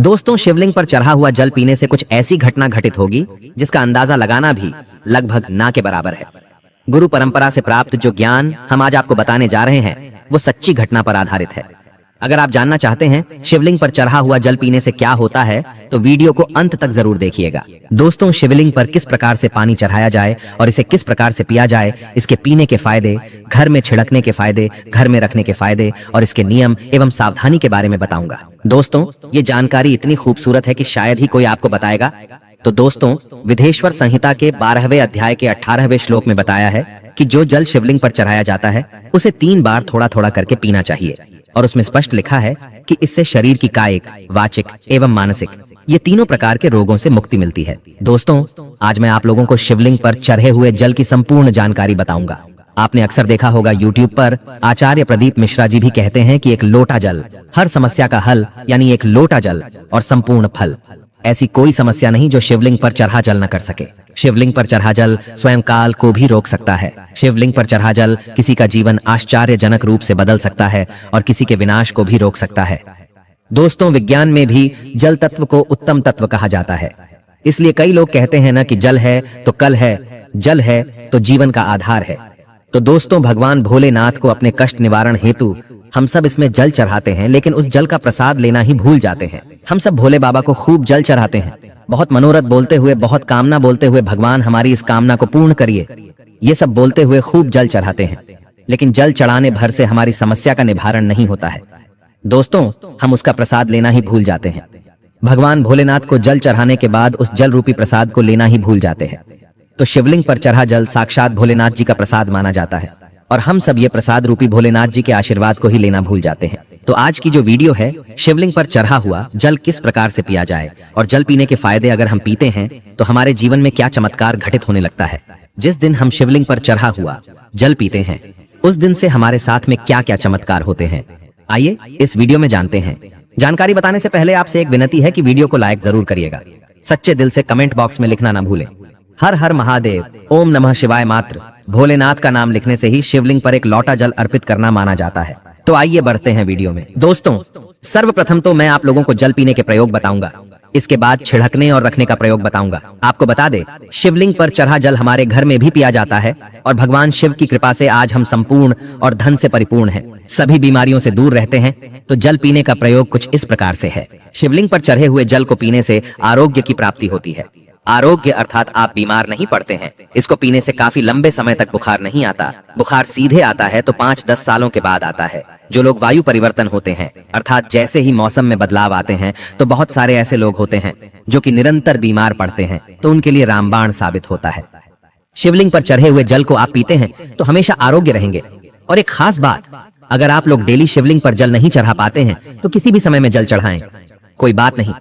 दोस्तों, शिवलिंग पर चढ़ा हुआ जल पीने से कुछ ऐसी घटना घटित होगी जिसका अंदाजा लगाना भी लगभग ना के बराबर है। गुरु परंपरा से प्राप्त जो ज्ञान हम आज आपको बताने जा रहे हैं वो सच्ची घटना पर आधारित है। अगर आप जानना चाहते हैं शिवलिंग पर चढ़ा हुआ जल पीने से क्या होता है तो वीडियो को अंत तक जरूर देखिएगा। दोस्तों, शिवलिंग पर किस प्रकार से पानी चढ़ाया जाए और इसे किस प्रकार से पिया जाए, इसके पीने के फायदे, घर में छिड़कने के फायदे, घर में रखने के फायदे और इसके नियम एवं सावधानी के बारे में बताऊंगा। दोस्तों, ये जानकारी इतनी खूबसूरत है कि शायद ही कोई आपको बताएगा। तो दोस्तों, विधेश्वर संहिता के 12वें अध्याय के 18वें श्लोक में बताया है कि जो जल शिवलिंग पर चढ़ाया जाता है उसे 3 बार थोड़ा थोड़ा करके पीना चाहिए और उसमें स्पष्ट लिखा है कि इससे शरीर की कायिक, वाचिक एवं मानसिक ये तीनों प्रकार के रोगों से मुक्ति मिलती है। दोस्तों, आज मैं आप लोगों को शिवलिंग पर चढ़े हुए जल की संपूर्ण जानकारी बताऊंगा। आपने अक्सर देखा होगा YouTube पर आचार्य प्रदीप मिश्रा जी भी कहते हैं कि एक लोटा जल हर समस्या का हल, यानी एक लोटा जल और संपूर्ण फल। ऐसी कोई समस्या नहीं जो शिवलिंग पर चढ़ा जल न कर सके। शिवलिंग पर चढ़ा जल स्वयं काल को भी रोक सकता है। शिवलिंग पर चढ़ा जल किसी का जीवन आश्चर्यजनक रूप से बदल सकता है और किसी के विनाश को भी रोक सकता है। दोस्तों, विज्ञान में भी जल तत्व को उत्तम तत्व कहा जाता है। इसलिए कई लोग कहते हैं ना कि जल है तो कल है, जल है तो जीवन का आधार है। तो दोस्तों, भगवान भोलेनाथ को अपने कष्ट निवारण हेतु हम सब इसमें जल चढ़ाते हैं, लेकिन उस जल का प्रसाद लेना ही भूल जाते हैं। हम सब भोले बाबा को खूब जल चढ़ाते हैं, बहुत मनोरथ बोलते हुए, बहुत कामना बोलते हुए, भगवान हमारी इस कामना को पूर्ण करिए, ये सब बोलते हुए खूब जल चढ़ाते हैं। लेकिन जल चढ़ाने भर से हमारी समस्या का निवारण नहीं होता है। दोस्तों, हम उसका प्रसाद लेना ही भूल जाते हैं। भगवान भोलेनाथ को जल चढ़ाने के बाद उस जल रूपी प्रसाद को लेना ही भूल जाते हैं। तो शिवलिंग पर चढ़ा जल साक्षात भोलेनाथ जी का प्रसाद माना जाता है और हम सब ये प्रसाद रूपी भोलेनाथ जी के आशीर्वाद को ही लेना भूल जाते हैं। तो आज की जो वीडियो है, शिवलिंग पर चढ़ा हुआ जल किस प्रकार से पिया जाए और जल पीने के फायदे अगर हम पीते हैं तो हमारे जीवन में क्या चमत्कार घटित होने लगता है। जिस दिन हम शिवलिंग पर चढ़ा हुआ जल पीते हैं उस दिन से हमारे साथ में क्या क्या चमत्कार होते हैं, आइए इस वीडियो में जानते हैं। जानकारी बताने से पहले आपसे एक विनती है कि वीडियो को लाइक जरूर करिएगा। सच्चे दिल से कमेंट बॉक्स में लिखना ना भूलें। हर हर महादेव, ओम नमः शिवाय मात्र भोलेनाथ का नाम लिखने से ही शिवलिंग पर एक लोटा जल अर्पित करना माना जाता है। तो आइए बढ़ते हैं वीडियो में। दोस्तों, सर्वप्रथम तो मैं आप लोगों को जल पीने के प्रयोग बताऊंगा, इसके बाद छिड़कने और रखने का प्रयोग बताऊंगा। आपको बता दे, शिवलिंग पर चढ़ा जल हमारे घर में भी पिया जाता है और भगवान शिव की कृपा से आज हम संपूर्ण और धन से परिपूर्ण हैं, सभी बीमारियों से दूर रहते हैं। तो जल पीने का प्रयोग कुछ इस प्रकार से है। शिवलिंग पर चढ़े हुए जल को पीने से आरोग्य की प्राप्ति होती है। आरोग्य अर्थात आप बीमार नहीं पड़ते हैं। इसको पीने से काफी लंबे समय तक बुखार नहीं आता। बुखार सीधे आता है तो 5-10 सालों के बाद आता है। जो लोग वायु परिवर्तन होते हैं, अर्थात जैसे ही मौसम में बदलाव आते हैं, तो बहुत सारे ऐसे लोग होते हैं जो कि निरंतर बीमार पड़ते हैं, तो उनके लिए रामबाण साबित होता है। शिवलिंग पर चढ़े हुए जल को आप पीते हैं तो हमेशा आरोग्य रहेंगे। और एक खास बात, अगर आप लोग डेली शिवलिंग पर जल नहीं चढ़ा पाते हैं तो किसी भी समय में जल चढ़ाएं, कोई बात नहीं।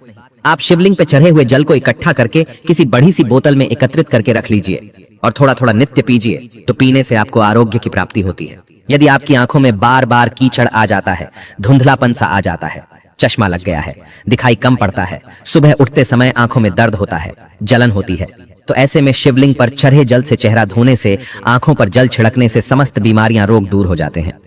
आप शिवलिंग पे चढ़े हुए जल को इकट्ठा करके किसी बड़ी सी बोतल में एकत्रित करके रख लीजिए और थोड़ा थोड़ा नित्य पीजिए। तो पीने से आपको आरोग्य की प्राप्ति होती है। यदि आपकी आंखों में बार बार कीचड़ आ जाता है, धुंधलापन सा आ जाता है, चश्मा लग गया है, दिखाई कम पड़ता है, सुबह उठते समय आंखों में दर्द होता है, जलन होती है, तो ऐसे में शिवलिंग पर चढ़े जल से चेहरा धोने से, आंखों पर जल छिड़कने से समस्त बीमारियां, रोग दूर हो जाते हैं।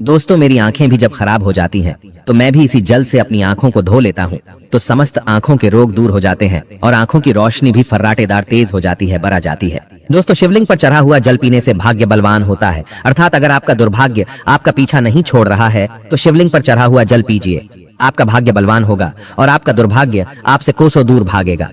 दोस्तों, मेरी आंखें भी जब खराब हो जाती हैं तो मैं भी इसी जल से अपनी आंखों को धो लेता हूँ, तो समस्त आंखों के रोग दूर हो जाते हैं और आंखों की रोशनी भी फर्राटेदार तेज हो जाती है, बढ़ जाती है। दोस्तों, शिवलिंग पर चढ़ा हुआ जल पीने से भाग्य बलवान होता है। अर्थात अगर आपका दुर्भाग्य आपका पीछा नहीं छोड़ रहा है तो शिवलिंग पर चढ़ा हुआ जल पीजिए, आपका भाग्य बलवान होगा और आपका दुर्भाग्य आपसे कोसों दूर भागेगा।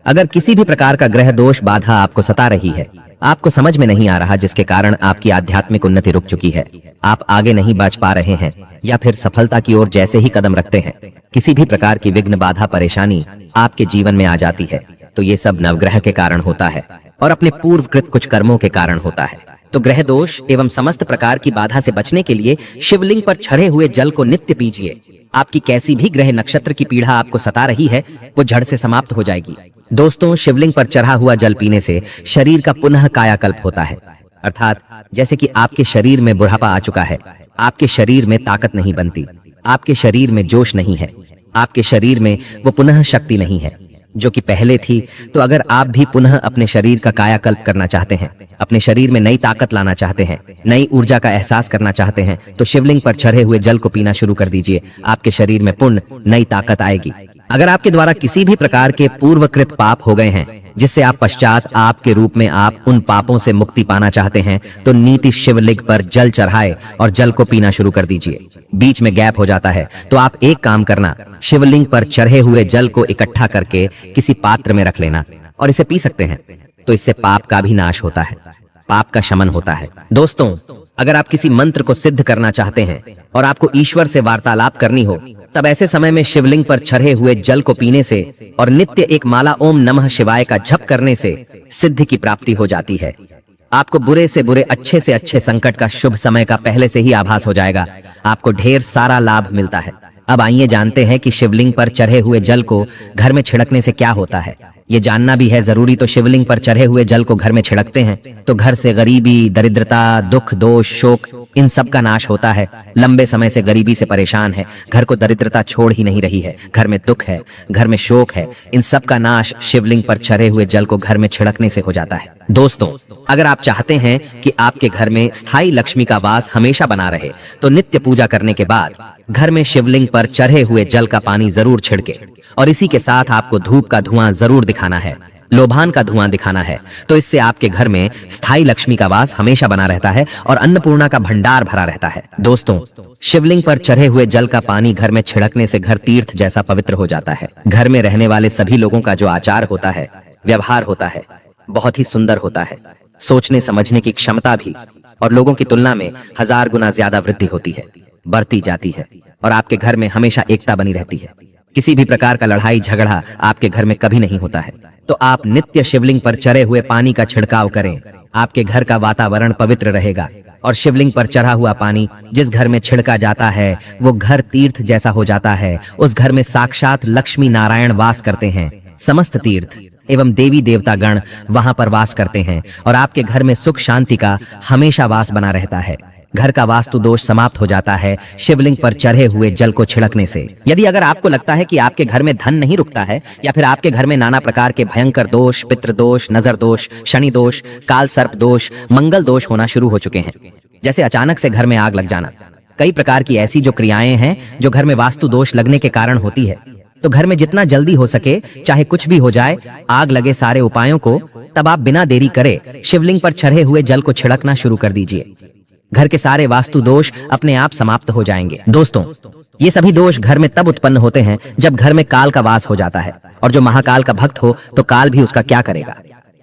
अगर किसी भी प्रकार का ग्रह दोष बाधा आपको सता रही है, आपको समझ में नहीं आ रहा, जिसके कारण आपकी आध्यात्मिक उन्नति रुक चुकी है, आप आगे नहीं बढ़ पा रहे हैं या फिर सफलता की ओर जैसे ही कदम रखते हैं किसी भी प्रकार की विघ्न, बाधा, परेशानी आपके जीवन में आ जाती है, तो ये सब नवग्रह के कारण होता है और अपने पूर्वकृत कुछ कर्मों के कारण होता है। तो ग्रह दोष एवं समस्त प्रकार की बाधा से बचने के लिए शिवलिंग पर चढ़े हुए जल को नित्य पीजिए। आपकी कैसी भी ग्रह नक्षत्र की पीड़ा आपको सता रही है वो जड़ से समाप्त हो जाएगी। दोस्तों, शिवलिंग पर चढ़ा हुआ जल पीने से शरीर का पुनः कायाकल्प होता है। अर्थात जैसे कि आपके शरीर में बुढ़ापा आ चुका है, आपके शरीर में ताकत नहीं बनती, आपके शरीर में जोश नहीं है, आपके शरीर में वो पुनः शक्ति नहीं है जो कि पहले थी। तो अगर आप भी पुनः अपने शरीर का कायाकल्प करना चाहते हैं, अपने शरीर में नई ताकत लाना चाहते हैं, नई ऊर्जा का एहसास करना चाहते हैं, तो शिवलिंग पर चढ़े हुए जल को पीना शुरू कर दीजिए। आपके शरीर में पुण्य, नई ताकत आएगी। अगर आपके द्वारा किसी भी प्रकार के पूर्वकृत पाप हो गए हैं जिससे आप पश्चात आपके रूप में आप उन पापों से मुक्ति पाना चाहते हैं, तो नीति शिवलिंग पर जल चढ़ाए और जल को पीना शुरू कर दीजिए। बीच में गैप हो जाता है तो आप एक काम करना, शिवलिंग पर चढ़े हुए जल को इकट्ठा करके किसी पात्र में रख लेना और इसे पी सकते हैं। तो इससे पाप का भी नाश होता है, पाप का शमन होता है। दोस्तों, अगर आप किसी मंत्र को सिद्ध करना चाहते हैं और आपको ईश्वर से वार्तालाप करनी हो, तब ऐसे समय में शिवलिंग पर चढ़े हुए जल को पीने से और नित्य एक माला ओम नमः शिवाय का जप करने से सिद्धि की प्राप्ति हो जाती है। आपको बुरे से बुरे, अच्छे से अच्छे संकट का शुभ समय का पहले से ही आभास हो जाएगा। आपको ढेर सारा लाभ मिलता है। अब आइए जानते हैं कि शिवलिंग पर चढ़े हुए जल को घर में छिड़कने से क्या होता है। ये जानना भी है जरूरी। तो शिवलिंग पर चढ़े हुए जल को घर में छिड़कते हैं तो घर से गरीबी, दरिद्रता, दुख, दोष, शोक, इन सब का नाश होता है। लंबे समय से गरीबी से परेशान है, घर को दरिद्रता छोड़ ही नहीं रही है, घर में दुख है, घर में शोक है, इन सब का नाश शिवलिंग पर चढ़े हुए जल को घर में छिड़कने से हो जाता है। दोस्तों, अगर आप चाहते हैं कि आपके घर में स्थायी लक्ष्मी का वास हमेशा बना रहे, तो नित्य पूजा करने के बाद घर में शिवलिंग पर चढ़े हुए जल का पानी जरूर छिड़के और इसी के साथ आपको धूप का धुआं जरूर दिखाना है, लोबान का धुआं दिखाना है। तो इससे आपके घर में स्थायी लक्ष्मी का वास हमेशा बना रहता है और अन्नपूर्णा का भंडार भरा रहता है। दोस्तों, शिवलिंग पर चढ़े हुए जल का पानी घर में छिड़कने से घर तीर्थ जैसा पवित्र हो जाता है। घर में रहने वाले सभी लोगों का जो आचार होता है, व्यवहार होता है, बहुत ही सुंदर होता है। सोचने समझने की क्षमता भी और लोगों की तुलना में 1000 गुना ज्यादा वृद्धि होती है, बढ़ती जाती है और आपके घर में हमेशा एकता बनी रहती है। किसी भी प्रकार का लड़ाई झगड़ा आपके घर में कभी नहीं होता है। तो आप नित्य शिवलिंग पर चढ़े हुए पानी का छिड़काव करें, आपके घर का वातावरण पवित्र रहेगा और शिवलिंग पर चढ़ा हुआ पानी जिस घर में छिड़का जाता है वो घर तीर्थ जैसा हो जाता है। उस घर में साक्षात लक्ष्मी नारायण वास करते हैं। समस्त तीर्थ एवं देवी देवता गण वहां पर वास करते हैं और आपके घर में सुख शांति का हमेशा वास बना रहता है। घर का वास्तु दोष समाप्त हो जाता है शिवलिंग पर चढ़े हुए जल को छिड़कने से। यदि अगर आपको लगता है कि आपके घर में धन नहीं रुकता है या फिर आपके घर में नाना प्रकार के भयंकर दोष, पितृ दोष, नजर दोष, शनि दोष, काल सर्प दोष, मंगल दोष होना शुरू हो चुके हैं, जैसे अचानक से घर में आग लग जाना, कई प्रकार की ऐसी जो क्रियाएं हैं जो घर में वास्तु दोष लगने के कारण होती है, तो घर में जितना जल्दी हो सके, चाहे कुछ भी हो जाए, आग लगे सारे उपायों को तब आप बिना देरी करे शिवलिंग पर चढ़े हुए जल को छिड़कना शुरू कर दीजिए। घर के सारे वास्तु दोष अपने आप समाप्त हो जाएंगे। दोस्तों, ये सभी दोष घर में तब उत्पन्न होते हैं जब घर में काल का वास हो जाता है, और जो महाकाल का भक्त हो तो काल भी उसका क्या करेगा।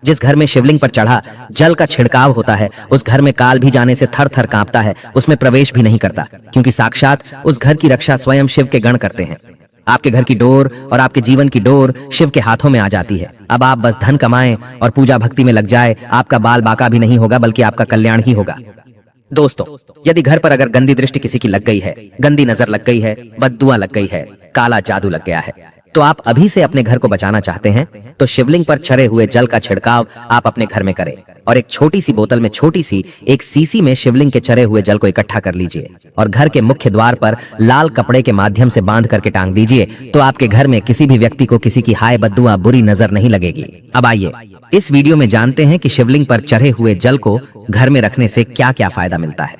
जिस घर में शिवलिंग पर चढ़ा जल का छिड़काव होता है उस घर में काल भी जाने से थर थर कांपता है, उसमें प्रवेश भी नहीं करता, क्योंकि साक्षात उस घर की रक्षा स्वयं शिव के गण करते हैं। आपके घर की डोर और आपके जीवन की डोर शिव के हाथों में आ जाती है। अब आप बस धन कमाएं और पूजा भक्ति में लग जाए, आपका बाल बाका भी नहीं होगा बल्कि आपका कल्याण ही होगा। दोस्तों, यदि घर पर अगर गंदी दृष्टि किसी की लग गई है, गंदी नजर लग गई है, बद्दुआ लग गई है, काला जादू लग गया है, तो आप अभी से अपने घर को बचाना चाहते हैं तो शिवलिंग पर छरे हुए जल का छिड़काव आप अपने घर में करें और एक छोटी सी बोतल में छोटी सी एक सीसी में शिवलिंग के चरे हुए जल को इकट्ठा कर लीजिए और घर के मुख्य द्वार पर लाल कपड़े के माध्यम से बांध करके टांग दीजिए। तो आपके घर में किसी भी व्यक्ति को किसी की हाय बद्दुआ बुरी नजर नहीं लगेगी। अब आइए इस वीडियो में जानते हैं कि शिवलिंग पर चढ़े हुए जल को घर में रखने से क्या क्या फायदा मिलता है।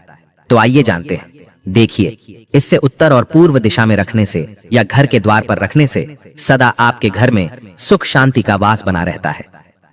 तो आइए जानते हैं। देखिए, इससे उत्तर और पूर्व दिशा में रखने से या घर के द्वार पर रखने से सदा आपके घर में सुख शांति का वास बना रहता है।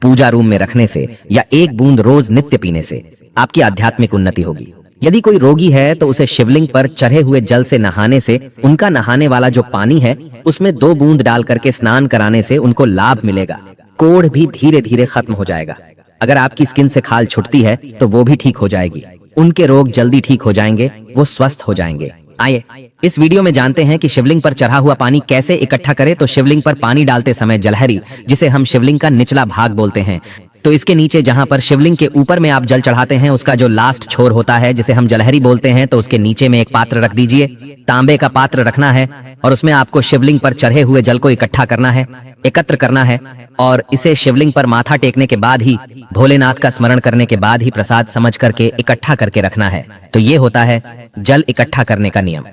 पूजा रूम में रखने से या एक बूंद रोज नित्य पीने से आपकी आध्यात्मिक उन्नति होगी। यदि कोई रोगी है तो उसे शिवलिंग पर चढ़े हुए जल से नहाने से उनका नहाने वाला जो पानी है उसमें 2 बूंद डाल करके स्नान कराने से उनको लाभ मिलेगा। कोढ़ भी धीरे धीरे खत्म हो जाएगा। अगर आपकी स्किन से खाल छुटती है तो वो भी ठीक हो जाएगी। उनके रोग जल्दी ठीक हो जाएंगे, वो स्वस्थ हो जाएंगे। आइए इस वीडियो में जानते हैं कि शिवलिंग पर चढ़ा हुआ पानी कैसे इकट्ठा करें। तो शिवलिंग पर पानी डालते समय जलहरी, जिसे हम शिवलिंग का निचला भाग बोलते हैं, तो इसके नीचे जहां पर शिवलिंग के ऊपर में आप जल चढ़ाते हैं उसका जो लास्ट छोर होता है जिसे हम जलहरी बोलते हैं, तो उसके नीचे में एक पात्र रख दीजिए। तांबे का पात्र रखना है और उसमें आपको शिवलिंग पर चढ़े हुए जल को इकट्ठा करना है, एकत्र करना है और इसे शिवलिंग पर माथा टेकने के बाद ही, भोलेनाथ का स्मरण करने के बाद ही प्रसाद समझ करके इकट्ठा करके रखना है। तो ये होता है जल इकट्ठा करने का नियम।